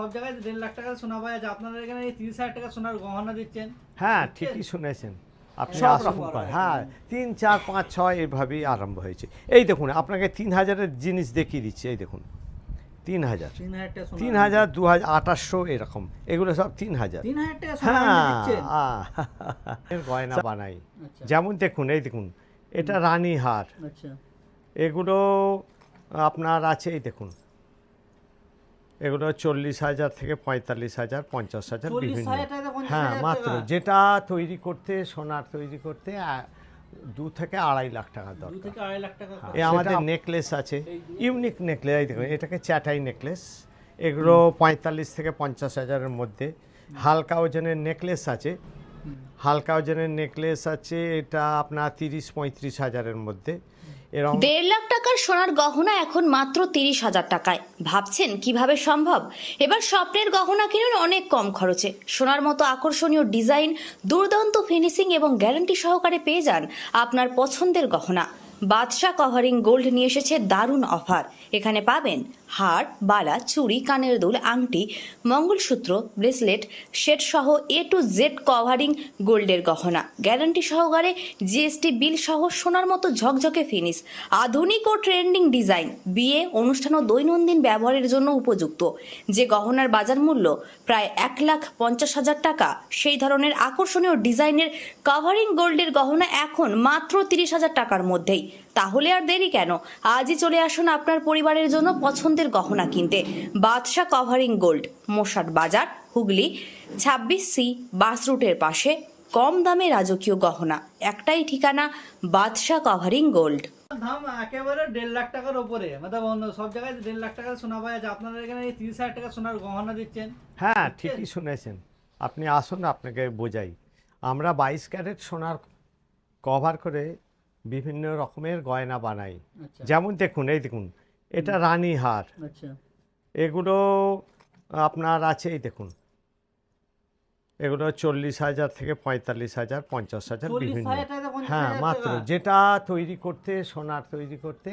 সব জায়গায় 1.5 লাখ টাকা সোনা পাওয়া যায়, আপনারা এখানে 30,000 টাকা সোনার গহনা দিচ্ছেন। হ্যাঁ ঠিকই শুনেছেন আপনি। সব আসুন রকম করে হ্যাঁ 3, 4, 5, 6 এভাবেই আরম্ভ হয়েছে। এই দেখুন আপনাকে 3,000-এর জিনিস দেখিয়ে দিচ্ছি। এই দেখুন 3,000, 3,000 টাকা সোনা 3,000, 2,000, 2,800 এরকম, এগুলো সব 3,000। 3,000 টাকা সোনা হ্যাঁ দিচ্ছেন। গয়না বানাই। আচ্ছা যেমন দেখুন, এই দেখুন এটা রানী হার, আচ্ছা এগুলো আপনার আছে। এই দেখুন এগুলো 40,000 থেকে 45,000, 50,000 বিভিন্ন। 40,000 টাকা, 50,000 হ্যাঁ টাকা। মাত্র, যেটা তৈরি করতে, সোনার তৈরি করতে 2 থেকে 2.5 লাখ টাকা 2 দরকার। থেকে 2.5 লাখ টাকা এই আমাদের নেকলেস আছে, ইউনিক নেকলেস। এই দেখুন এটাকে চ্যাটাই নেকলেস, এগুলো 45 থেকে 50,000-এর মধ্যে। হালকা ওজনের নেকলেস আছে, হালকা ওজনের নেকলেস আছে, এটা আপনার 30-35,000-এর মধ্যে। এরকম 1.5 লাখ টাকার সোনার গহনা এখন মাত্র 30,000 টাকায়। ভাবছেন কিভাবে সম্ভব? এবার স্বপ্নের গহনা কিনুন অনেক কম খরচে। সোনার মতো আকর্ষণীয় ডিজাইন, দুর্দান্ত ফিনিশিং এবং গ্যারান্টি সহকারে পেয়ে যান আপনার পছন্দের গহনা। বাদশা কভারিং গোল্ড নিয়ে এসেছে দারুণ অফার। এখানে পাবেন হার, বালা, চুড়ি, কানের দুল, আংটি, মঙ্গলসূত্র, ব্রেসলেট, সেট সহ A to Z কভারিং গোল্ডের গহনা। গ্যারান্টি সহকারে জিএসটি বিল সহ সোনার মতো ঝকঝকে ফিনিশ, আধুনিক ও ট্রেন্ডিং ডিজাইন, বিয়ে, অনুষ্ঠান ও দৈনন্দিন ব্যবহারের জন্য উপযুক্ত। যে গহনার বাজার মূল্য প্রায় 1,50,000 টাকা, সেই ধরনের আকর্ষণীয় ডিজাইনের কভারিং গোল্ডের গহনা এখন মাত্র 30,000 টাকার মধ্যেই। তাহলে আর দেরি কেন? আজই চলে আসুন আপনার পরিবারের জন্য পছন্দের গহনা কিনতে। বাদশা কভারিং গোল্ড, মশাট বাজার, হুগলি, 26C বাস রুটের পাশে। কম দামে রাজকীয় গহনা, একটাই ঠিকানা, বাদশা কভারিং গোল্ড। দাম একেবারে 1.5 লাখ টাকার উপরে, মানে সব জায়গায় 1.5 লাখ টাকা সোনা পাওয়া যায়, আপনারা এখানে 30,000 টাকা সোনার গহনা দিচ্ছেন। হ্যাঁ ঠিকই শুনেছেন আপনি। আসুন আপনাকে বোঝাই। আমরা 22 ক্যারেট সোনার কভার করে বিভিন্ন রকমের গয়না বানাই। আচ্ছা যেমন দেখুন, এই দেখুন এটা রানী হার, আচ্ছা এগুলো আপনার আছে। এই দেখুন এগুলো 40,000 থেকে 45,000, 50,000 বিভিন্ন। 40,000 টাকা, 50,000 হ্যাঁ টাকা। মাত্র, যেটা তৈরি করতে, সোনার তৈরি করতে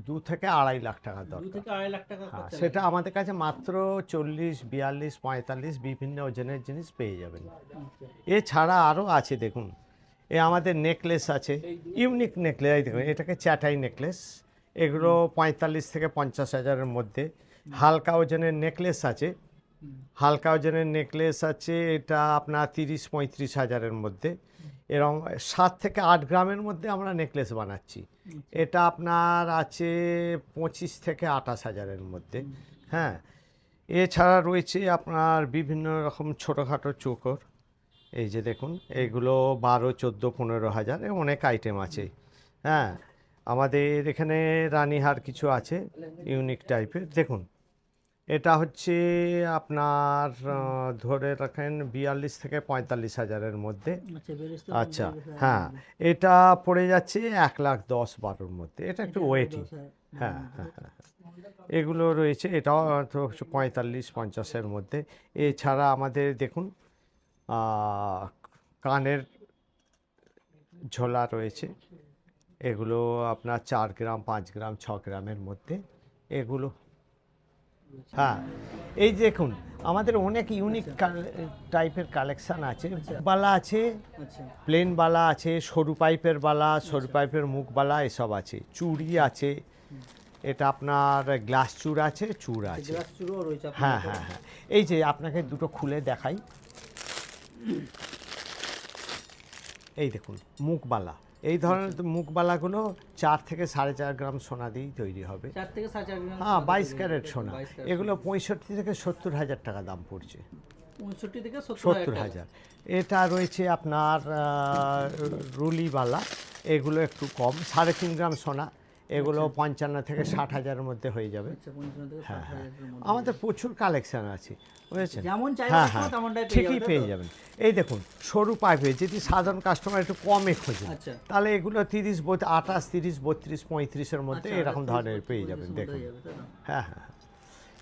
2 থেকে 2.5 লাখ টাকা 2 দরকার। থেকে 2.5 লাখ টাকা হ্যাঁ খরচা সেটা লাগে। আমাদের কাছে মাত্র 40, 42, 45 বিভিন্ন ওজনের জিনিস পেয়ে যাবেন। আচ্ছা এছাড়া আরও আছে দেখুন, এ আমাদের নেকলেস আছে, ইউনিক নেকলেস। এই দেখুন এটাকে চ্যাটাই নেকলেস, এগুলো 45 থেকে 50,000-এর মধ্যে। হালকা ওজনের নেকলেস আছে, হালকা ওজনের নেকলেস আছে, এটা আপনার 30-35,000-এর মধ্যে। এরকম 7 থেকে 8 গ্রামের মধ্যে আমরা নেকলেস বানাচ্ছি। এটা আপনার আছে 25 থেকে 28,000-এর মধ্যে। হ্যাঁ এছাড়া রয়েছে আপনার বিভিন্ন রকম ছোটোখাটো চোকর। এই যে দেখুন এইগুলো 12, 14, 15,000, অনেক আইটেম আছে। হ্যাঁ আমাদের এখানে রানীহার কিছু আছে ইউনিক টাইপের। দেখুন এটা হচ্ছে আপনার ধরে রাখেন 42 থেকে 45,000-এর মধ্যে। আচ্ছা বেরেস্তা। আচ্ছা হ্যাঁ এটা পড়ে যাচ্ছে 1,10,12-র মধ্যে। এটা একটু ওয়েটিং। হ্যাঁ হ্যাঁ হ্যাঁ এগুলো রয়েছে, এটাও তো 45-50-এর মধ্যে। এছাড়া আমাদের দেখুন কানের ঝোলা রয়েছে, এগুলো আপনার 4 গ্রাম, 5 গ্রাম, 6 গ্রামের মধ্যে এগুলো। হ্যাঁ এই দেখুন আমাদের অনেক ইউনিক টাইপের কালেকশান আছে। বালা আছে, আচ্ছা প্লেন বালা আছে, সরু পাইপের বালা, সরু পাইপের মুখ বালা, এসব আছে। চুড়ি আছে, এটা আপনার গ্লাস চূড় আছে, চূড় আছে। গ্লাস চুড়ো রয়েছে আপনার হ্যাঁ কাছে? হ্যাঁ হ্যাঁ এই যে আপনাকে দুটো খুলে দেখাই। এই দেখুন মুখবালা, এই ধরনের মুখবালাগুলো 4 থেকে 4.5 গ্রাম সোনা দিয়েই তৈরি হবে। 4 থেকে 4.5 গ্রাম। হ্যাঁ 22 ক্যারেট সোনা। 22 ক্যারেট এগুলো 65 থেকে 70,000 টাকা দাম পড়ছে। 65 থেকে 70,000। এটা রয়েছে আপনার রুলিবালা, এগুলো একটু কম, 3.5 গ্রাম সোনা, এগুলো 55 থেকে 60,000-এর মধ্যে হয়ে যাবে। আচ্ছা 55 থেকে 60,000 এর মধ্যে। আমাদের প্রচুর কালেকশন আছে বুঝেছেন। যেমন চাইবেন হ্যাঁ আপনারা হ্যাঁ তেমনটাই পেয়ে ঠিকই যাবেন, পেয়ে তাই তো? যাবেন। এই দেখুন সরু পাইপে যদি সাধারণ কাস্টমার একটু কমে খোঁজে, আচ্ছা। তাহলে এগুলো 30, 28, 30, 32, 35-এর মধ্যে আচ্ছা, এরকম 30, ধরনের 32, পেয়ে যাবেন 35 দেখুন। হয়ে যাবে, তাই তো? হ্যাঁ হ্যাঁ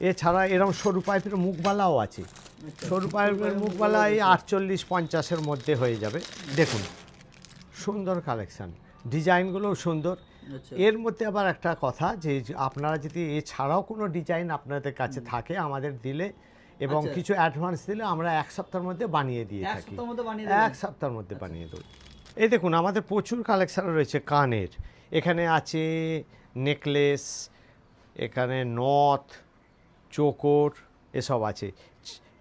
এছাড়া এরকম সরু পাইপের মুখবালাও আছে। সরু পাইপের মুখবালা এই 48-50-এর মধ্যে হয়ে যাবে। দেখুন সুন্দর কালেকশান, ডিজাইনগুলোও সুন্দর। আচ্ছা এর মধ্যে আবার একটা কথা যে আপনারা যদি এছাড়াও কোনো ডিজাইন আপনাদের কাছে থাকে আমাদের দিলে এবং আচ্ছা। কিছু অ্যাডভান্স দিলে আমরা এক সপ্তাহের মধ্যে বানিয়ে দিয়ে এক থাকি, সপ্তাহের মধ্যে বানিয়ে এক দেবেন? সপ্তাহের মধ্যে বানিয়ে দেবো। এই দেখুন আমাদের প্রচুর কালেকশন রয়েছে কানের, এখানে আছে নেকলেস, এখানে নথ, চোকর, এসব আছে।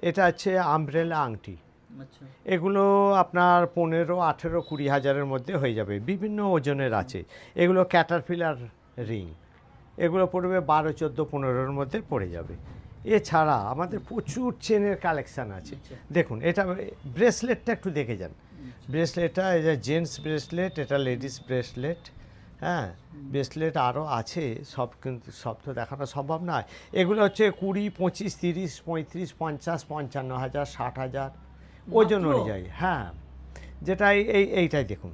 এটা হচ্ছে আমব্রেলা আংটি, আচ্ছা এগুলো আপনার 15, 18, 20 হাজারের মধ্যে হয়ে যাবে, বিভিন্ন ওজনের আছে। এগুলো ক্যাটারপিলার রিং, এগুলো পড়বে 12, 14, 15-র মধ্যে পড়ে যাবে। এছাড়া আমাদের প্রচুর চেনের কালেকশান আছে। দেখুন এটা ব্রেসলেটটা একটু দেখে যান, ব্রেসলেটটা এই যে জেন্টস ব্রেসলেট, এটা লেডিস ব্রেসলেট। হ্যাঁ, ব্রেসলেট আরও আছে, সব কিন্তু সব তো দেখানো সম্ভব নয়। এগুলো হচ্ছে 20, 25, 30, 35, 50, 55 হাজার, 60 হাজার ওজন মাত্র? অনুযায়ী। হ্যাঁ, যেটা এইটাই দেখুন,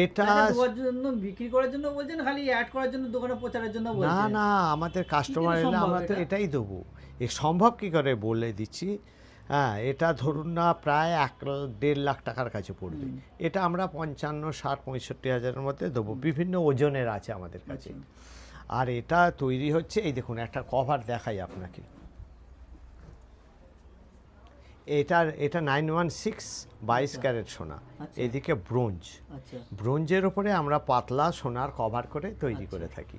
এটা আচ্ছা, দেওয়ার জন্য বিক্রি করার জন্য বলছেন, খালি অ্যাড করার জন্য, দোকানে প্রচারের জন্য না বলছেন? না, আমাদের কাস্টমার এলে সম্ভব আমরা তো এটা? এটাই দেবো। এ সম্ভব কী করে বলে দিচ্ছি। হ্যাঁ, এটা ধরুন না প্রায় 1.5 লাখ টাকার কাছে পড়বে। এটা আমরা 55, 60, 65 হাজারের মধ্যে দেবো, বিভিন্ন ওজনের আছে আমাদের কাছে। আচ্ছা। আর এটা তৈরি হচ্ছে, এই দেখুন একটা কভার দেখাই আপনাকে। এটা 916 22 ক্যারেট সোনা, আচ্ছা। এদিকে ব্রোঞ্জ। আচ্ছা ব্রোঞ্জের ওপরে আমরা পাতলা সোনার কভার করে তৈরি করে থাকি,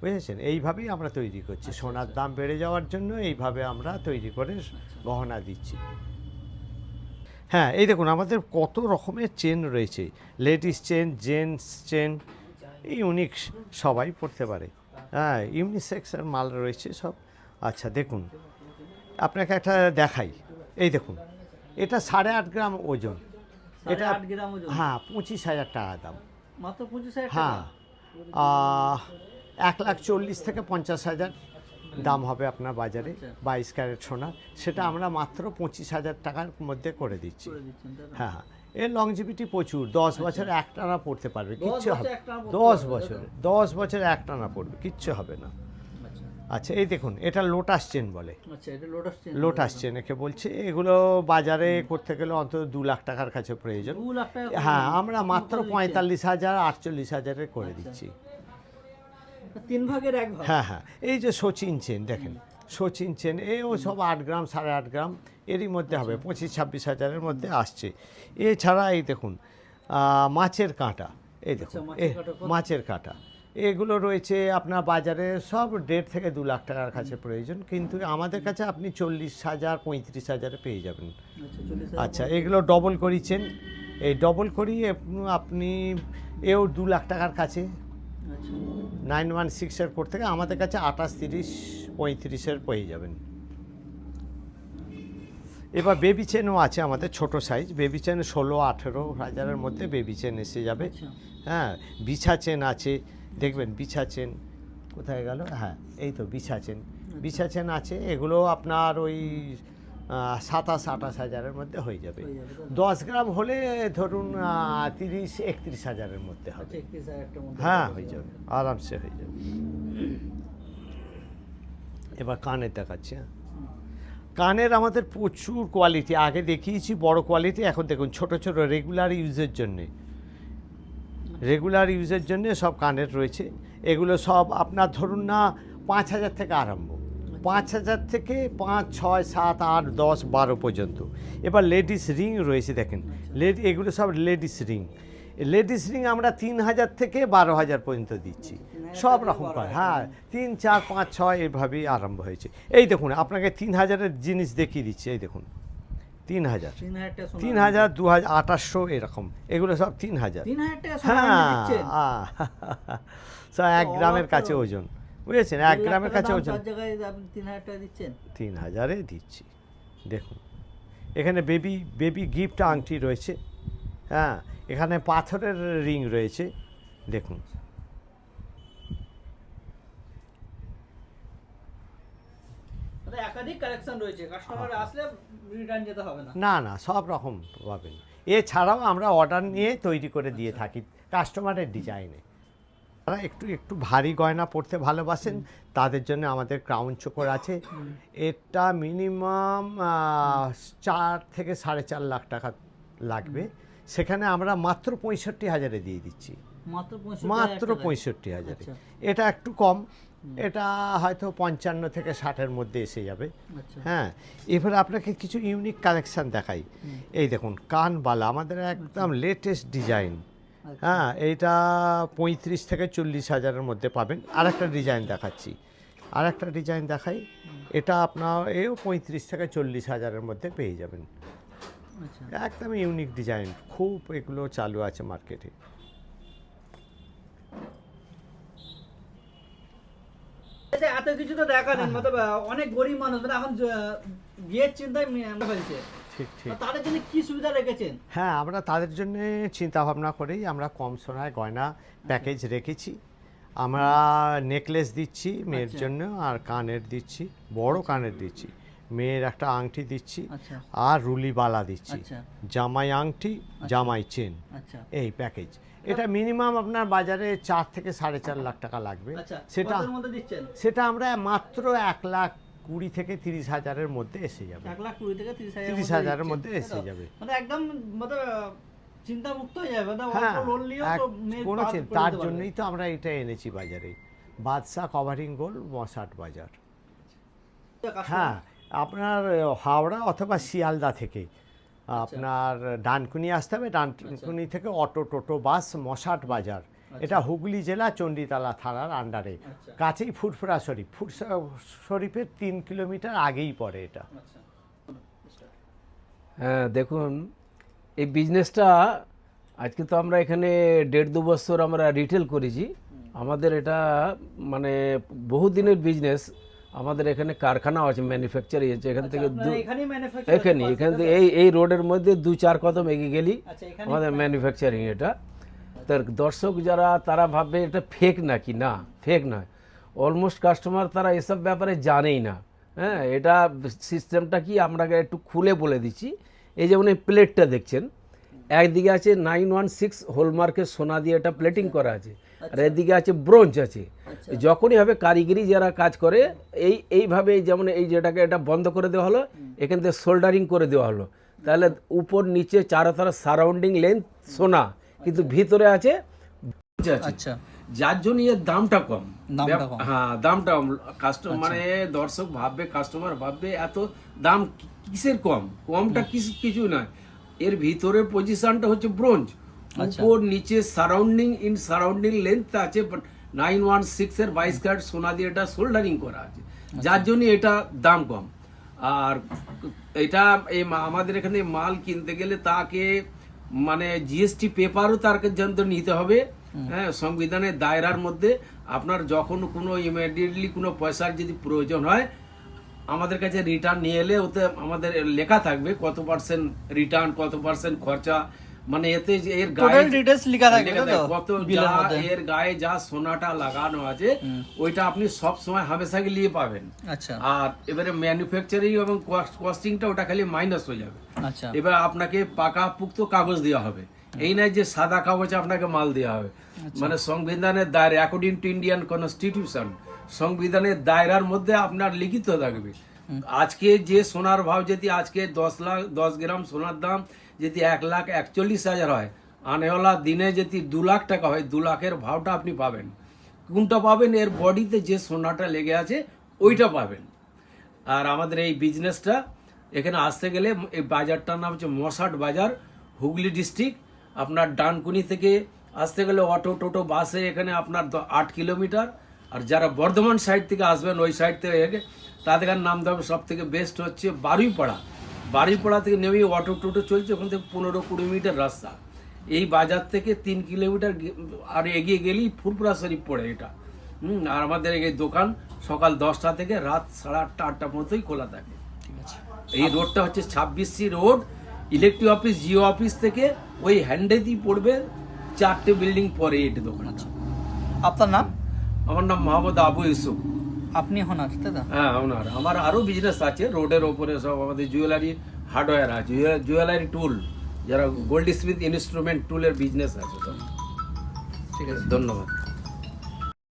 বুঝেছেন? এইভাবেই আমরা তৈরি করছি। সোনার দাম বেড়ে যাওয়ার জন্য এইভাবে আমরা তৈরি করে গহনা দিচ্ছি। হ্যাঁ, এই দেখুন আমাদের কত রকমের চেন রয়েছে, ladies chain, gents chain, unique, সবাই পড়তে পারে। হ্যাঁ, ইউনিসেক্সের মাল রয়েছে সব। আচ্ছা দেখুন, আপনাকে একটা দেখাই, এই দেখুন এটা 8.5 গ্রাম ওজন, এটা 8 গ্রাম ওজন? হ্যাঁ 25,000 টাকা দাম। মাত্র 25,000 টাকা? হ্যাঁ, 1,40,000 থেকে 50,000 দাম হবে আপনার বাজারে 22 ক্যারেট সোনা, সেটা আমরা মাত্র 25,000 টাকার মধ্যে করে দিচ্ছি। করে দিচ্ছেন, তাই না? হ্যাঁ, এর লংজিভিটি প্রচুর, 10 বছর একটানা পড়তে পারবে, কিচ্ছু বছর হবে। একটানা পড়তে 10 পারবে, বছর 10 বছর একটানা পড়বে, কিচ্ছু হবে না। আচ্ছা আচ্ছা এই দেখুন, এটা লোটাস চেন বলে, আচ্ছা, এটা লোটাস চেন? লোটাস চেন একে বলছে। এগুলো বাজারে করতে গেলে অন্তত 2 লাখ টাকার কাছে প্রয়োজন। 2 লাখ টাকা? হ্যাঁ, আমরা মাত্র 45,000, 48,000-এ করে দিচ্ছি। 3 ভাগের 1 ভাগ? হ্যাঁ হ্যাঁ, এই যে সচিন চেন দেখেন, সচিন চেন এও সব 8 গ্রাম, 8.5 গ্রাম এরই মধ্যে হবে, 25-26 হাজারের মধ্যে আসছে। এছাড়া এই দেখুন মাছের কাঁটা, এই দেখুন আচ্ছা, মাছের কাঁটা কত? মাছের কাঁটা এগুলো রয়েছে আপনার বাজারে সব 1.5 থেকে 2 লাখ টাকার কাছে প্রয়োজন, কিন্তু আমাদের কাছে আপনি 40,000, 35,000-এ পেয়ে যাবেন। আচ্ছা 40,000? আচ্ছা, এগুলো ডবল করি চেন, এই ডবল করি আপনি এও 2 লাখ টাকার কাছে। আচ্ছা 916-এর কোড থেকে আমাদের কাছে 28, 30, 35-এর পেয়ে যাবেন। এবার বেবি চেনও আছে আমাদের, ছোট সাইজ বেবি চেন 16-18 হাজারের মধ্যে বেবি চেন এসে যাবে। আচ্ছা হ্যাঁ, বিছা চেন আছে, দেখবেন বিছা চেন কোথায় গেল, হ্যাঁ এই তো বিছা চেন, বিছা চেন আছে, এগুলো আপনার ওই 27-28 হাজারের মধ্যে হয়ে যাবে। হয়ে যাবে, 10 গ্রাম হলে ধরুন 30-31 হাজারের মধ্যে আচ্ছা হবে। 31,000 টাকার মধ্যে? হ্যাঁ হয়ে যাবে, আরামসে হয়ে যাবে। এবার কানের দেখাচ্ছি। হ্যাঁ, কানের আমাদের প্রচুর কোয়ালিটি, আগে দেখিয়েছি বড় কোয়ালিটি, এখন দেখুন ছোট ছোট রেগুলার ইউজের জন্যে, রেগুলার ইউজের জন্য সব কানের রয়েছে। এগুলো সব আপনার ধরুন না 5,000 থেকে আরম্ভ, 5,000 থেকে 5, 6, 7, 8, 10, 12 পর্যন্ত। এবার লেডিস রিং রয়েছে দেখেন, এগুলো সব লেডিস রিং। লেডিস রিং আমরা 3,000 থেকে 12,000 পর্যন্ত দিচ্ছি, সব রকম করে। হ্যাঁ, 3, 4, 5, 6 এভাবেই আরম্ভ হয়েছে। এই দেখুন আপনাকে 3,000-এর জিনিস দেখিয়ে দিচ্ছি, এই দেখুন 3,000, 3,000 টাকা সোনা? 3,000, 2,000, 2,800 এরকম, এগুলো সব 3,000। 3,000 টাকা সোনা হ্যাঁ, আপনি দিচ্ছেন? সব 1 গ্রামের কাছে ওজন, বুঝেছেন? 1 গ্রামের কাছে ওজন, তার জায়গায় আপনি 3,000 টাকা দিচ্ছেন? 3,000-এ দিচ্ছি। দেখুন এখানে বেবি গিফট আংটি রয়েছে। হ্যাঁ, এখানে পাথরের রিং রয়েছে, দেখুন। মানে একাধিক কালেকশন রয়েছে, কাস্টমার আসলে রিটার্ন যেতে হবে না? না না, সব রকম পাবেন। এছাড়াও আমরা অর্ডার নিয়ে তৈরি করে দিয়ে থাকি কাস্টমারের ডিজাইনে। তারা একটু ভারী গয়না পরতে ভালোবাসেন, তাদের জন্য আমাদের ক্রাউন চোকর আছে। এটা মিনিমাম 4 থেকে 4.5 লাখ টাকা লাগবে, সেখানে আমরা মাত্র 65,000-এ দিয়ে দিচ্ছি। মাত্র মাত্র 65,000। এটা একটু কম, এটা হয়তো 55 থেকে 60-এর মধ্যে এসে যাবে। হ্যাঁ, এবারে আপনাকে কিছু ইউনিক কালেকশান দেখাই। এই দেখুন কানবালা, আমাদের একদম লেটেস্ট ডিজাইন। হ্যাঁ, এইটা 35 থেকে 40,000-এর মধ্যে পাবেন। আরেকটা ডিজাইন দেখাচ্ছি, আরেকটা ডিজাইন দেখাই। এটা আপনার এও 35 থেকে 40,000-এর মধ্যে পেয়ে যাবেন। একদম ইউনিক ডিজাইন, খুব এগুলো চালু আছে মার্কেটে। এত কিছু তো দেখালেন, মতলব অনেক গরিব মানুষ মানে এখন বিয়ের চিন্তায় ফেলছে, ঠিক ঠিক। তাদের জন্য কি সুবিধা রেখেছেন? হ্যাঁ, আমরা তাদের জন্য চিন্তা ভাবনা করেই আমরা কম সোনায় গয়না প্যাকেজ রেখেছি। আমরা নেকলেস দিচ্ছি মেয়ের জন্য, আর কানের দিচ্ছি, বড় কানের দিচ্ছি, মেয়ের একটা আংটি দিচ্ছি, আর রুলিবালা দিচ্ছি, জামাই আংটি, জামাই চেন, এই প্যাকেজ। এটা মিনিমাম আপনার বাজারে 4 থেকে 4.5 লাখ টাকা লাগবে। সেটা আমরা মাত্র 1,20,000 থেকে 30,000-এর মধ্যে এসে যাবে। 1,20,000 থেকে 30,000-এর মধ্যে এসে যাবে, মানে একদম চিন্তা মুক্ত হয়ে যাবে। হ্যাঁ, কোনো চিন্তা, তার জন্যই তো আমরা এটা এনেছি বাজারে। বাদশা কভারিং গোল্ড, মশাট বাজার। হ্যাঁ, আপনার হাওড়া অথবা শিয়ালদা থেকে আপনার ডানকুনি আসতে হবে, ডানকুনি থেকে অটো, টোটো, বাস, মশাট বাজার। এটা হুগলি জেলা চণ্ডীতলা থানার আন্ডারে, কাছেই ফুরফুরা শরীফ। শরীফের 3 কিলোমিটার আগেই পড়ে এটা। হ্যাঁ, দেখুন এই বিজনেসটা আজকে তো আমরা এখানে 1.5-2 বছর আমরা রিটেল করেছি। আমাদের এটা মানে বহুদিনের বিজনেস। আমাদের এখানে কারখানাও আছে, ম্যানুফ্যাকচারিং আছে। এখান থেকে এখান থেকে এই রোডের মধ্যে 2-4 কদম এগিয়ে গেলি আমাদের ম্যানুফ্যাকচারিং। এটা তার দর্শক যারা তারা ভাববে এটা ফেক নাকি, না ফেক নয়। অলমোস্ট কাস্টমার তারা এসব ব্যাপারে জানেই না। হ্যাঁ, এটা সিস্টেমটা কি আপনাকে একটু খুলে বলে দিচ্ছি। এই যেমন এই প্লেটটা দেখছেন, একদিকে আছে 916 হলমার্কের সোনা দিয়ে এটা প্লেটিং করা আছে, আর এদিকে আছে ব্রোঞ্জ আছে। যখনই হবে কারিগরি যারা কাজ করে এইভাবে, যেমন এই যেটাকে এটা বন্ধ করে দেওয়া হলো, এখান থেকে সোল্ডারিং করে দেওয়া হলো, তাহলে উপর নিচে চারোতলা সারাউন্ডিং লেন্থ সোনা, কিন্তু ভিতরে আছে। আচ্ছা, যার জন্য এর দামটা কম। হ্যাঁ, দামটা কাস্টমার মানে দর্শক ভাববে, কাস্টমার ভাববে এত দাম কিসের কম, কমটা কিছু নয়। এর ভিতরের পজিশনটা হচ্ছে ব্রোঞ্জ, উপর নিচে সারাউন্ডিং লেন্থ আছে 916 এর 22 ক্যারেট সোনা দিয়ে এটা সোল্ডারিং করা আছে, যার জন্য এটা দাম কম। আর এটা আমাদের এখানে মাল কিনতে গেলে তাকে মানে জিএসটি পেপারও তার জন্য নিতে হবে। হ্যাঁ, সংবিধানের দায়রার মধ্যে আপনার যখন কোনো ইমিডিয়েটলি কোনো পয়সার যদি প্রয়োজন হয়, আমাদের কাছে রিটার্ন নিয়ে এলে ওতে আমাদের লেখা থাকবে কত পার্সেন্ট রিটার্ন, কত পার্সেন্ট খরচা, মানে এতে এর গায়ে ডিটেইলস লেখা থাকবে, কত এর গায়ে যা সোনাটা লাগানো আছে ওইটা আপনি সব সময় হামেশা নিয়ে পাবেন। আচ্ছা, আর এবারে ম্যানুফ্যাকচারিং এবং কস্টিংটা ওটা খালি মাইনাস হয়ে যাবে। আচ্ছা, এবার আপনাকে পাকা পুক্ত কাগজ দেওয়া হবে, এই নয় যে সাদা কাগজে আপনাকে মাল দেওয়া হবে। মানে সংবিধানের দায়রা, অ্যাকর্ডিং টু ইন্ডিয়ান কনস্টিটিউশন, সংবিধানের দায়রার মধ্যে আপনার লিখিত থাকবে। আজকে যে সোনার ভাব যদি আজকে 10 গ্রাম সোনার দাম যদি 1,41,000 হয়, আনেওয়ালা দিনে যদি 2 লাখ টাকা হয়, 2 লাখের ভাবটা আপনি পাবেন। কোনটা পাবেন? এর বডিতে যে সোনাটা লেগে আছে ওইটা পাবেন। আর আমাদের এই বিজনেসটা এখানে আসতে গেলে এই বাজারটার নাম হচ্ছে মশাট বাজার, হুগলি ডিস্ট্রিক্ট। আপনার ডানকুনি থেকে আসতে গেলে অটো, টোটো, বাসে এখানে আপনার 8 কিলোমিটার। আর যারা বর্ধমান সাইড থেকে আসবেন, ওই সাইড থেকে তাদের নাম দেবে সব থেকে বেস্ট হচ্ছে বারুইপাড়া। বারুইপাড়া থেকে নেমে অটো, টোটো চলছে, ওখান থেকে 15-20 মিনিটের রাস্তা। এই বাজার থেকে 3 কিলোমিটার আর এগিয়ে গেলেই ফুরফুরা শরীফ পড়ে এটা। আর আমাদের এই দোকান সকাল 10টা থেকে রাত 8:30-8টা পর্যন্তই খোলা থাকে। এই রোডটা হচ্ছে 26C road, electric office, Jio office থেকে ওই হ্যান্ডেতেই পড়বে, 4টে বিল্ডিং পরে এটি দোকান। আপনার নাম? আমার নাম মোহাম্মদ আবু ইউসুফ। আপনি ওনার? হ্যাঁ, ওনার। আমার আরো বিজনেস আছে রোডের ওপরে, সব আমাদের জুয়েলারি হার্ডওয়্যার আছে, জুয়েলারি টুল, যারা গোল্ড স্মিথ ইনস্ট্রুমেন্ট টুলের বিজনেস আছে। ঠিক আছে, ধন্যবাদ।